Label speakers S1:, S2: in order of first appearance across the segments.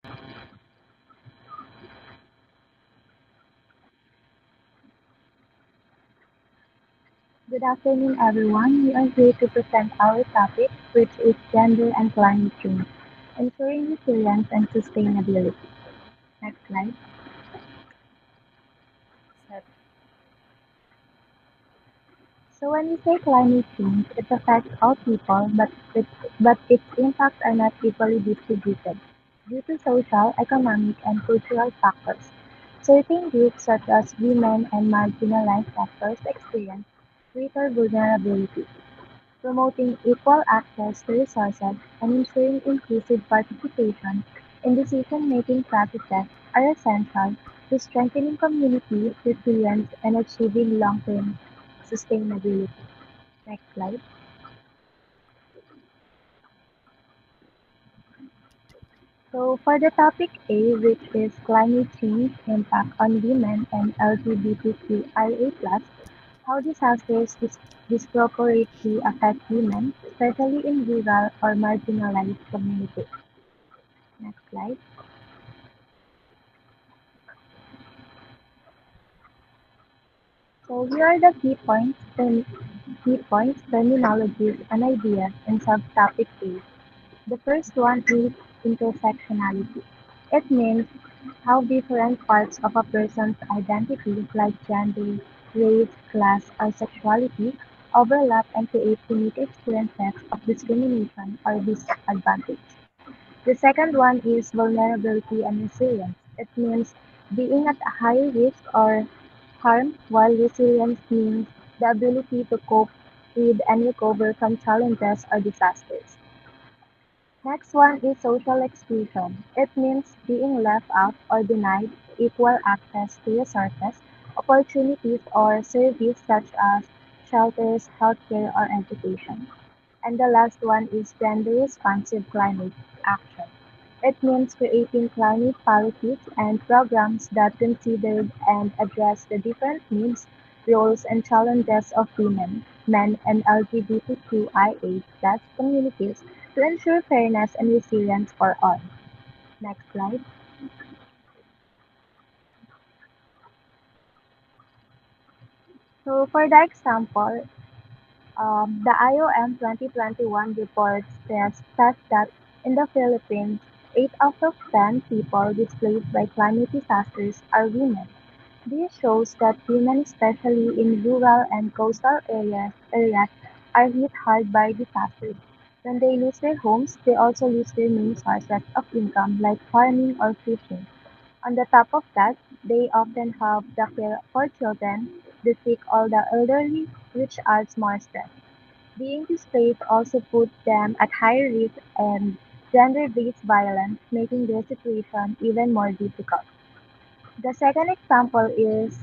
S1: Good afternoon, everyone. We are here to present our topic, which is gender and climate change, ensuring resilience and sustainability. Next slide. So when we say climate change, it affects all people, but its impacts are not equally distributed due to social, economic, and cultural factors. Certain groups, such as women and marginalized sectors, experience greater vulnerability. Promoting equal access to resources and ensuring inclusive participation in decision-making processes are essential to strengthening community resilience and achieving long-term sustainability. Next slide. So for the topic A, which is climate change impact on women and LGBTQIA+, how disasters disproportionately affect women, especially in rural or marginalized communities. Next slide. So here are the key points, terminologies, and ideas in subtopic A. The first one is intersectionality. It means how different parts of a person's identity, like gender, race, class, or sexuality, overlap and create unique experiences of discrimination or disadvantage. The second one is vulnerability and resilience. It means being at a high risk or harm, while resilience means the ability to cope with and recover from challenges or disasters. Next one is social exclusion. It means being left out or denied equal access to resources, opportunities, or services such as shelters, healthcare, or education. And the last one is gender-responsive climate action. It means creating climate policies and programs that consider and address the different needs, roles, and challenges of women, men, and LGBTQIA+ communities to ensure fairness and resilience for all. Next slide. So for the example, the IOM 2021 report says that in the Philippines, 8 out of 10 people displaced by climate disasters are women. This shows that women, especially in rural and coastal areas are hit hard by disasters. When they lose their homes, they also lose their main sources of income like farming or fishing. On the top of that, they often have the care for children, the sick or the elderly, which adds more stress. Being displaced also puts them at higher risk and gender-based violence, making their situation even more difficult. The second example is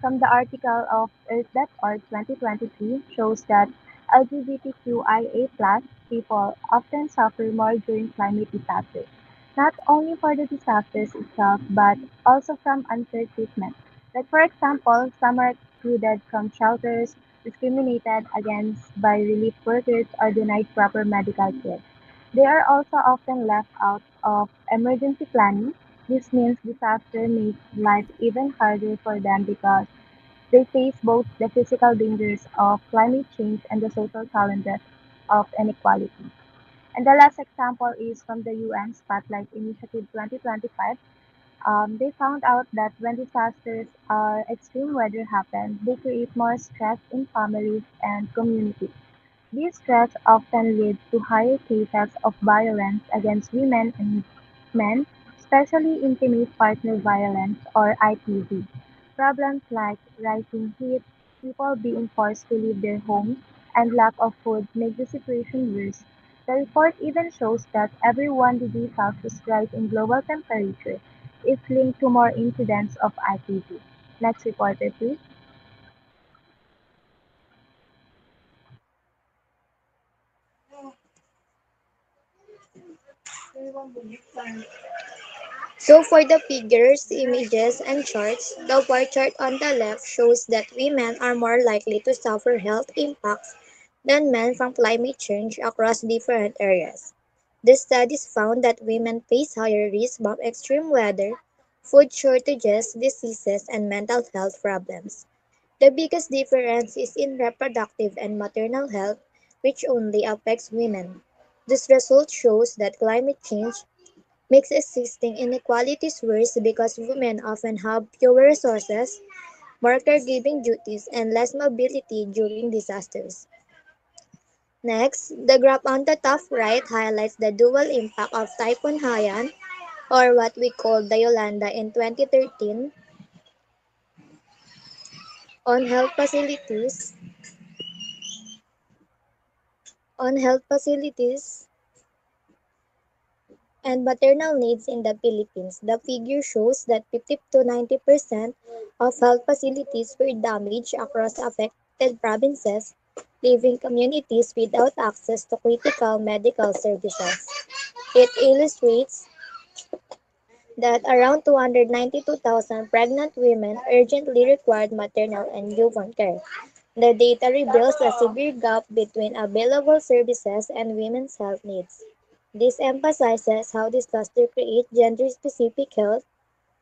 S1: from the article of Earth.org 2023 shows that LGBTQIA+ people often suffer more during climate disasters, not only for the disasters itself, but also from unfair treatment. Like for example, some are excluded from shelters, discriminated against by relief workers, or denied proper medical care. They are also often left out of emergency planning. This means disaster makes life even harder for them because they face both the physical dangers of climate change and the social challenges of inequality. And the last example is from the UN Spotlight Initiative 2025. They found out that when disasters or extreme weather happen, they create more stress in families and communities. These threats often lead to higher cases of violence against women and men, especially intimate partner violence or IPV. Problems like rising heat, people being forced to leave their homes, and lack of food make the situation worse. The report even shows that every 1 degree Celsius rise in global temperature is linked to more incidents of IPV. Next reporter, please.
S2: So for the figures, images, and charts, the bar chart on the left shows that women are more likely to suffer health impacts than men from climate change across different areas. The studies found that women face higher risk of extreme weather, food shortages, diseases, and mental health problems. The biggest difference is in reproductive and maternal health, which only affects women. This result shows that climate change makes existing inequalities worse because women often have fewer resources, more caregiving duties, and less mobility during disasters. Next, the graph on the top right highlights the dual impact of Typhoon Haiyan, or what we call the Yolanda in 2013, on health facilities and maternal needs in the Philippines. The figure shows that 50 to 90% of health facilities were damaged across affected provinces, leaving communities without access to critical medical services. It illustrates that around 292,000 pregnant women urgently required maternal and newborn care. The data reveals a severe gap between available services and women's health needs. This emphasizes how disaster creates gender-specific health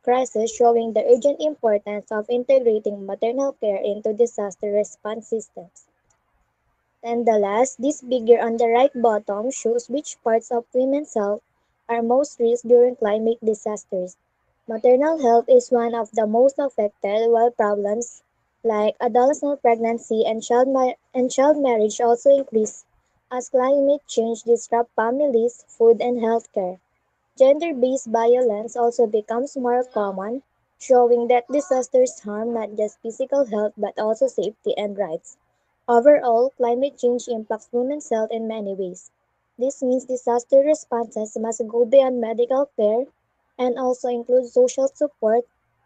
S2: crises, showing the urgent importance of integrating maternal care into disaster response systems. And the last, this figure on the right bottom shows which parts of women's health are most risk during climate disasters. Maternal health is one of the most affected, while problems like adolescent pregnancy and child marriage also increase as climate change disrupts families, food, and healthcare. Gender-based violence also becomes more common, showing that disasters harm not just physical health but also safety and rights. Overall, climate change impacts women's health in many ways. This means disaster responses must go beyond medical care and also include social support,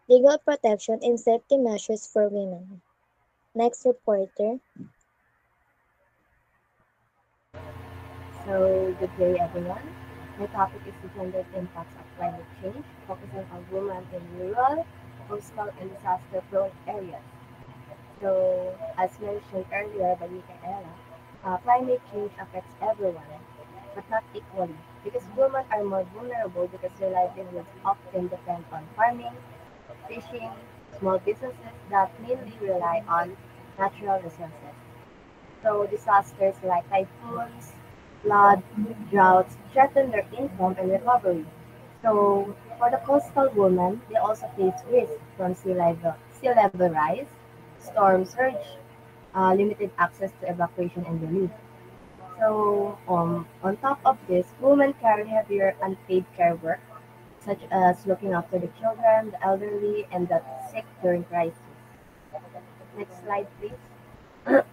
S2: legal protection, and safety measures for women. Next reporter.
S3: So, good day everyone. My topic is the gendered impacts of climate change, focusing on women in rural, coastal, and disaster-prone areas. So, as mentioned earlier by Micaela, climate change affects everyone, but not equally, because women are more vulnerable because their livelihoods often depend on farming, fishing, small businesses that mainly rely on natural resources. So disasters like typhoons, flood, droughts threaten their income and recovery. So for the coastal women, they also face risk from sea level rise, storm surge, limited access to evacuation and relief. So on top of this, women carry heavier unpaid care work, such as looking after the children, the elderly, and the sick during crisis. Next slide, please.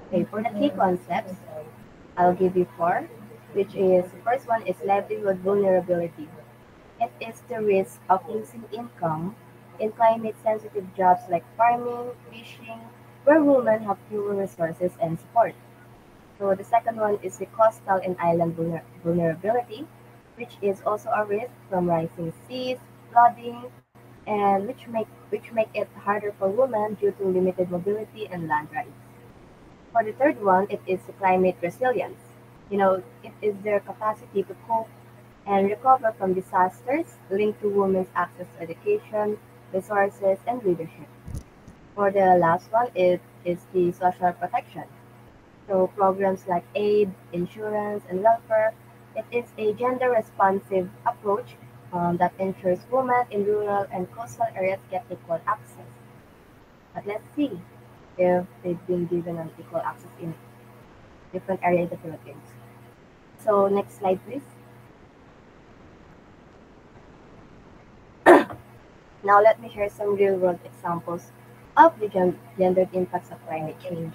S3: Okay, for the key concepts, I'll give you four, which is the first one is livelihood vulnerability. It is the risk of losing income in climate sensitive jobs like farming, fishing, where women have fewer resources and support. So the second one is the coastal and island vulnerability, which is also a risk from rising seas, flooding, and which make it harder for women due to limited mobility and land rights. For the third one, it is climate resilience. It is their capacity to cope and recover from disasters linked to women's access to education, resources, and leadership. For the last one, it is the social protection. So programs like aid, insurance, and welfare, it is a gender-responsive approach that ensures women in rural and coastal areas get equal access. But let's see if they've been given an equal access in different area in the Philippines. So next slide, please. Now let me share some real-world examples of the gendered impacts of climate change.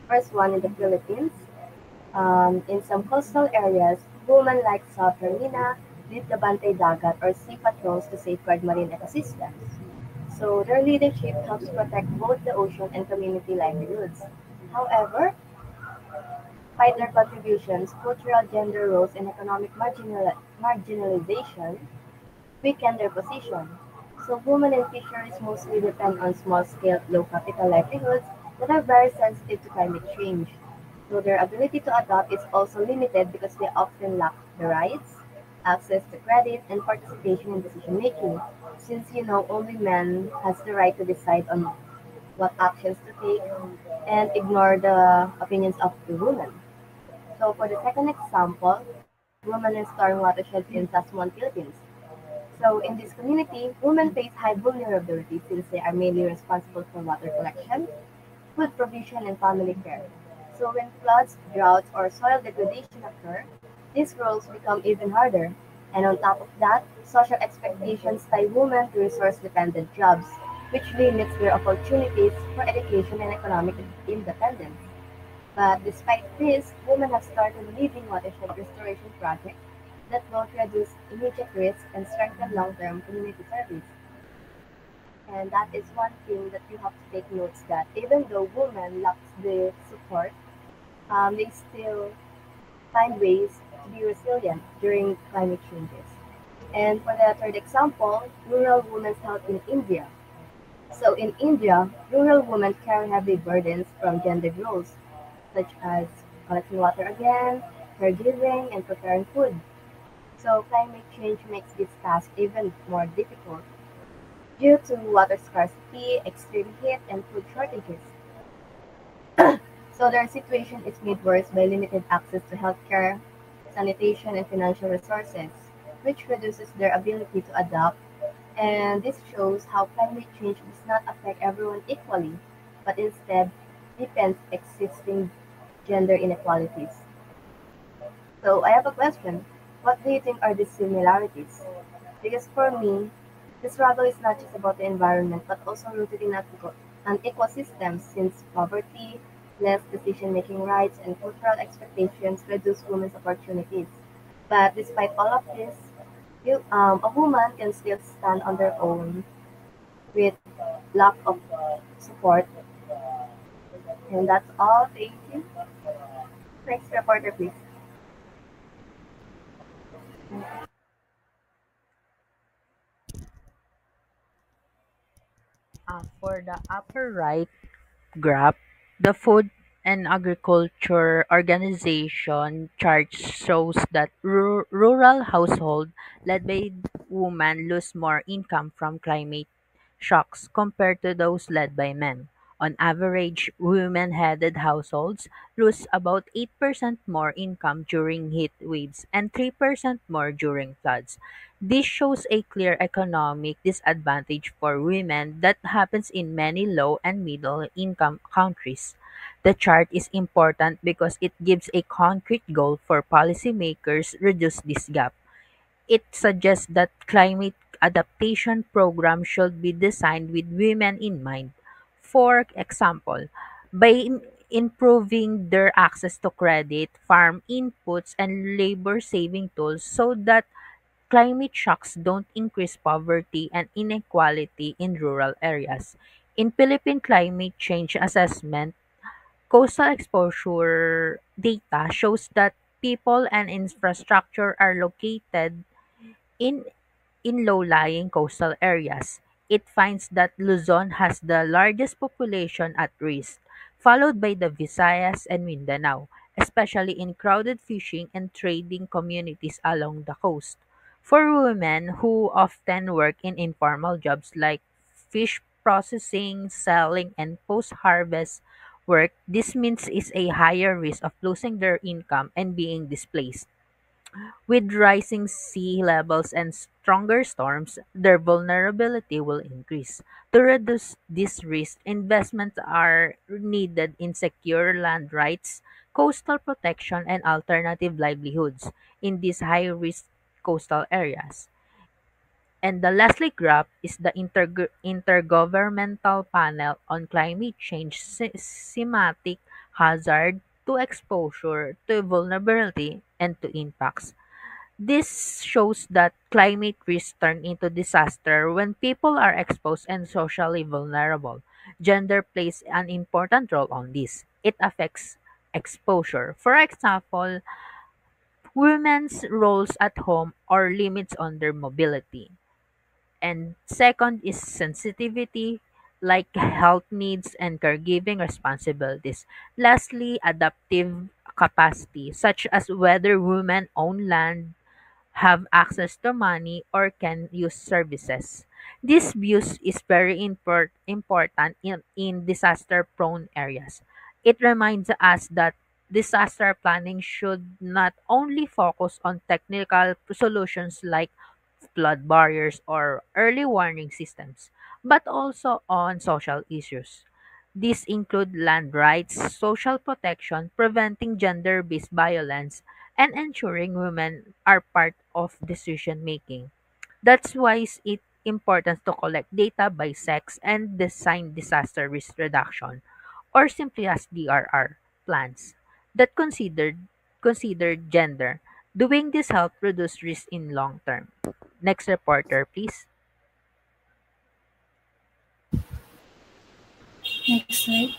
S3: First one in the Philippines. In some coastal areas, women like Sa Fermina lead the Bantay Dagat or sea patrols to safeguard marine ecosystems. So their leadership helps protect both the ocean and community livelihoods. However, despite their contributions, cultural gender roles and economic marginalization weaken their position. So women in fisheries mostly depend on small-scale, low-capital livelihoods that are very sensitive to climate change. So their ability to adapt is also limited because they often lack the rights, access to credit, and participation in decision making. Since only men has the right to decide on what actions to take and ignore the opinions of the women. So for the second example, women in storm watersheds in Tasman, Philippines. So in this community, women face high vulnerability since they are mainly responsible for water collection, food provision, and family care. So when floods, droughts, or soil degradation occur, these roles become even harder. And on top of that, social expectations tie women to resource-dependent jobs, which limits their opportunities for education and economic independence. But despite this, women have started leading watershed restoration projects that both reduce immediate risk and strengthen long-term community service. And that is one thing that you have to take notes that even though women lack the support, they still find ways to be resilient during climate changes. And for the third example, rural women's health in India. So in India, rural women carry heavy burdens from gendered roles, such as collecting water again, caregiving, and preparing food. So climate change makes this task even more difficult due to water scarcity, extreme heat, and food shortages. So their situation is made worse by limited access to healthcare, sanitation, and financial resources, which reduces their ability to adapt. And this shows how climate change does not affect everyone equally, but instead deepens existing gender inequalities. So I have a question. What do you think are the similarities? Because for me, the struggle is not just about the environment, but also rooted in unequal systems since poverty, less decision-making rights, and cultural expectations reduce women's opportunities. But despite all of this, a woman can still stand on their own with lack of support. And that's all. Thank you. Next reporter, please.
S4: For the upper right graph, the Food and Agriculture Organization chart shows that rural households led by women lose more income from climate shocks compared to those led by men. On average, women-headed households lose about 8% more income during heat waves and 3% more during floods. This shows a clear economic disadvantage for women that happens in many low and middle income countries. The chart is important because it gives a concrete goal for policymakers reduce this gap. It suggests that climate adaptation programs should be designed with women in mind. For example, by improving their access to credit, farm inputs, and labor saving tools so that climate shocks don't increase poverty and inequality in rural areas. In Philippine climate change assessment, coastal exposure data shows that people and infrastructure are located in in low-lying coastal areas. It finds that Luzon has the largest population at risk, followed by the Visayas and Mindanao, especially in crowded fishing and trading communities along the coast. For women who often work in informal jobs like fish processing, selling, and post-harvest work, this means is a higher risk of losing their income and being displaced. With rising sea levels and stronger storms, their vulnerability will increase. To reduce this risk, investments are needed in secure land rights, coastal protection, and alternative livelihoods in these high-risk coastal areas. And the lastly graph is the Intergovernmental Panel on Climate Change Thematic Hazard to Exposure to Vulnerability and to Impacts. This shows that climate risks turn into disaster when people are exposed and socially vulnerable. Gender plays an important role on this. It affects exposure. For example, women's roles at home or limits on their mobility. And second is sensitivity. like health needs and caregiving responsibilities. Lastly, adaptive capacity, such as whether women own land, have access to money, or can use services. This views is very important in disaster prone areas. It reminds us that disaster planning should not only focus on technical solutions like flood barriers or early warning systems, but also on social issues. These include land rights, social protection, preventing gender based violence, and ensuring women are part of decision making. That's why it's important to collect data by sex and design disaster risk reduction, or simply as DRR plans that consider gender. Doing this help reduce risk in long term. Next reporter, please.
S5: Next slide.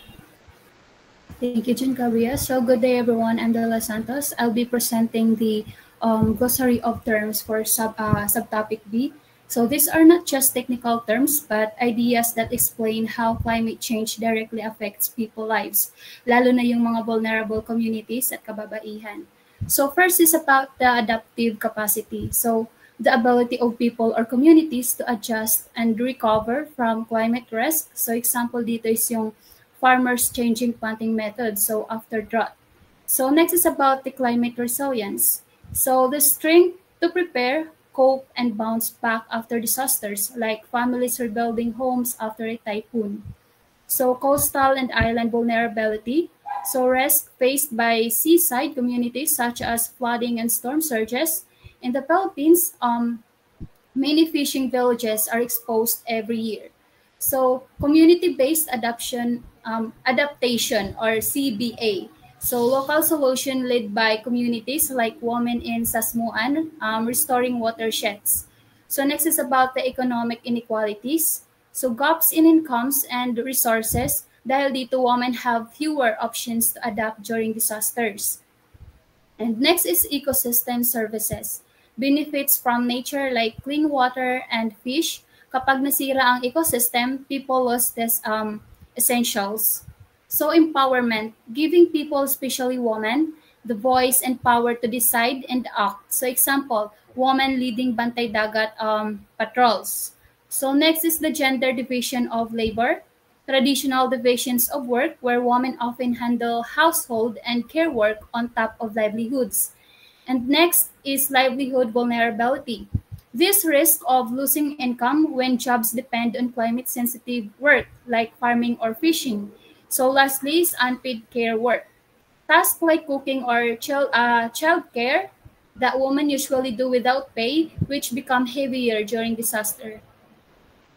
S5: Thank you, Jun Gabriel. So good day, everyone. I'm Dela Santos. I'll be presenting the glossary of terms for subtopic B. So these are not just technical terms, but ideas that explain how climate change directly affects people's lives, lalo na yung mga vulnerable communities at kababaihan. So first is about the adaptive capacity. So the ability of people or communities to adjust and recover from climate risk. So example dito is yung farmers changing planting methods, so after drought. So next is about the climate resilience. So the strength to prepare, cope, and bounce back after disasters, like families rebuilding homes after a typhoon. So coastal and island vulnerability. So risk faced by seaside communities such as flooding and storm surges. In the Philippines, many fishing villages are exposed every year. So community-based adaptation or CBA. So local solution led by communities like Women in Sasmuan, restoring watersheds. So next is about the economic inequalities. So gaps in incomes and resources dahil dito women have fewer options to adapt during disasters. And next is ecosystem services. Benefits from nature like clean water and fish. Kapag nasira ang ecosystem, people lose these essentials. So empowerment, giving people, especially women, the voice and power to decide and act. So example, women leading Bantay Dagat patrols. So next is the gender division of labor. Traditional divisions of work where women often handle household and care work on top of livelihoods. And next is livelihood vulnerability. This risk of losing income when jobs depend on climate sensitive work like farming or fishing. So lastly is unpaid care work. Tasks like cooking or child care that women usually do without pay, which become heavier during disaster.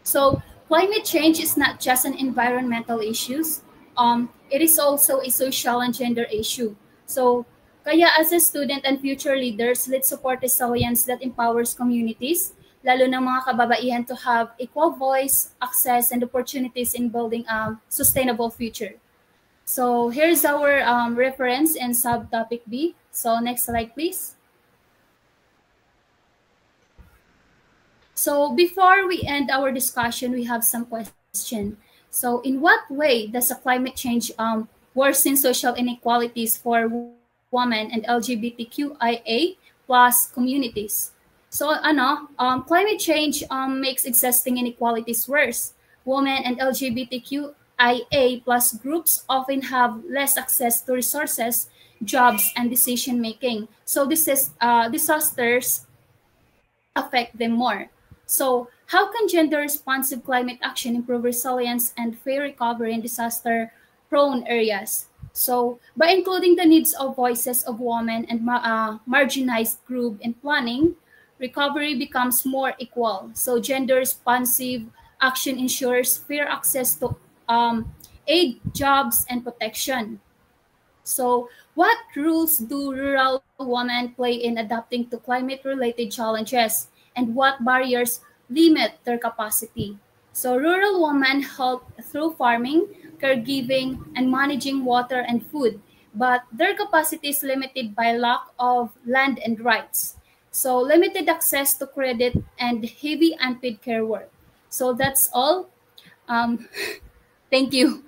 S5: So climate change is not just an environmental issue. It is also a social and gender issue. So kaya as a student and future leaders, let's support resilience that empowers communities, lalo ng mga kababaihan to have equal voice, access, and opportunities in building a sustainable future. So here's our reference and subtopic B. So next slide, please. So before we end our discussion, we have some question. So in what way does a climate change worsen social inequalities for women and LGBTQIA plus communities? So climate change makes existing inequalities worse. Women and LGBTQIA plus groups often have less access to resources, jobs, and decision making. So this is disasters affect them more. So, how can gender responsive climate action improve resilience and fair recovery in disaster prone areas? So, by including the needs of voices of women and marginalized group in planning, recovery becomes more equal. So, gender responsive action ensures fair access to aid, jobs, and protection. So, what roles do rural women play in adapting to climate related challenges, and what barriers limit their capacity? So, rural women help through farming, caregiving, and managing water and food, but their capacity is limited by lack of land and rights. So, limited access to credit and heavy unpaid care work. So, that's all. Um, thank you.